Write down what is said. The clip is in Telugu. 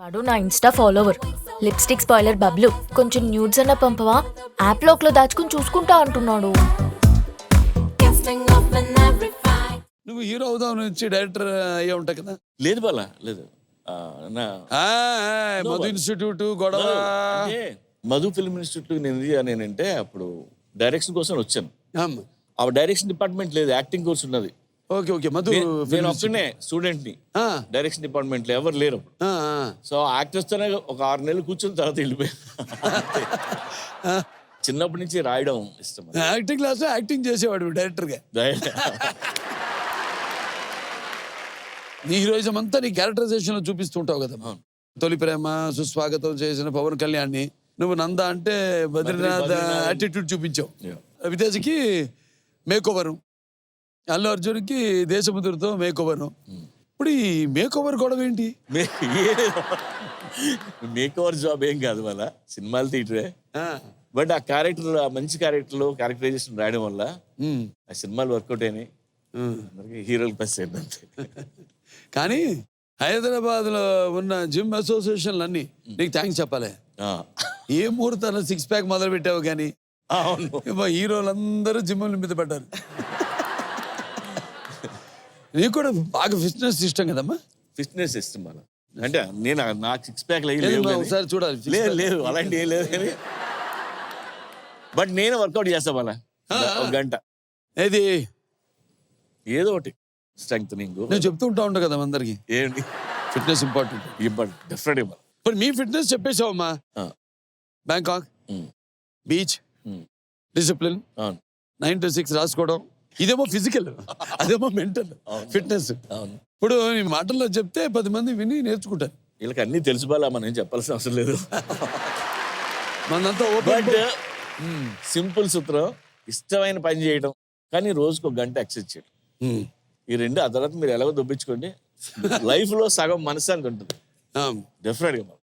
వాడు నా Insta follower. Lipstick spoiler Bablu, కొంచెం న్యూడ్స్ అన్న పంపవా, యాప్ లోక్లో దాచుకుని చూసుకుంటా అంటున్నాడు. నువ్వు హీరో అవుదాం నుంచి డైరెక్టర్ అయ్యే ఉంటావు కదా. లేదు బాలా లేదు. నా మధు ఇన్స్టిట్యూట్ గొడవ. అంటే మధు ఫిల్మ్ ఇన్స్టిట్యూట్ నేను ఎందుకు నేనంటే అప్పుడు డైరెక్షన్ కోసం వచ్చాను. ఆ డైరెక్షన్ డిపార్ట్మెంట్ లేదు, యాక్టింగ్ కోర్స్ ఉన్నది. Okay okay. మధు నేను ఒక్కనే స్టూడెంట్ ని డైరెక్షన్ డిపార్ట్మెంట్ లో ఎవరు లేరు. సో యాక్టర్స్ తోనే ఒక 6 నెలలు కూర్చున్న తర్వాత వెళ్ళిపోయాను. చిన్నప్పటి నుంచి రాయడం ఇష్టం. యాక్టింగ్ క్లాస్ లో యాక్టింగ్ చేసేవాడు డైరెక్టర్ గా. నీ హీరోయిజం అంతా నీ క్యారెక్టరైజేషన్ లో చూపిస్తుంటావు కదా. తొలి ప్రేమ, సుస్వాగతం చేసిన పవన్ కళ్యాణ్ ని నువ్వు నంద అంటే బద్రీనాథ్ యాటిట్యూడ్ చూపించావు. విదేశీకి మేకోవరు, అల్లు అర్జున్కి దేశముద్రతో మేకోవరు. ఇప్పుడు ఈ మేకోవర్ గొడవ ఏంటి? మేకోవర్ జాబ్ ఏం కాదు వాళ్ళ సినిమాలు తీయటరే. బట్ ఆ క్యారెక్టర్, మంచి క్యారెక్టర్లు క్యారెక్టరైజేషన్ రాయడం వల్ల ఆ సినిమాలు వర్కౌట్ అయినాయి. హీరోలు ప్లస్ ఏంటంటే కానీ హైదరాబాద్ లో ఉన్న జిమ్ అసోసియేషన్లు అన్ని నీకు థ్యాంక్స్ చెప్పాలి. ఏ ముహూర్తాన 6 ప్యాక్ మొదలు పెట్టావు కానీ హీరోలందరూ జిమ్ల మీద పడ్డారు. నీకు కూడా బాగా ఫిట్నెస్ ఇష్టం కదమ్మా. ఫిట్నెస్ ఇష్టం మన అంటే నేను నాకు 6 ప్యాక్ ఒకసారి చూడాలి. లేదు అలాంటి ఏం లేదు కానీ బట్ నేను వర్కౌట్ చేస్తా వాళ్ళ 1 గంట ఏది ఏదో ఒకటి స్ట్రెంగ్త్. నేను చెప్తూ ఉంటా కదా అందరికి ఏంటి ఫిట్నెస్ ఇంపార్టెంట్. డెఫినెట్ ఇవ్వాలి. ఇప్పుడు మీ ఫిట్నెస్ చెప్పేసావమ్మా. బ్యాంకాక్ బీచ్ డిసిప్లిన్ 9 to 6 రాసుకోవడం, ఇదేమో ఫిజికల్, అదేమో మెంటల్ ఫిట్నెస్. ఇప్పుడు నీ మాటల్లో చెప్తే 10 మంది విని నేర్చుకుంటారు. వీళ్ళకి అన్ని తెలుసు బాలా, మనం ఏం చెప్పాల్సిన అవసరం లేదు. మనంతా సింపుల్ సూత్రం, ఇష్టమైన పని చేయడం కానీ రోజుకు 1 గంట ఎక్సర్సైజ్ చేయడం. ఈ 2 ఆ తర్వాత మీరు ఎలాగో దొబ్బించుకోండి. లైఫ్ లో సగం మనశ్శాంతి ఉంటుంది డెఫినెట్ గా.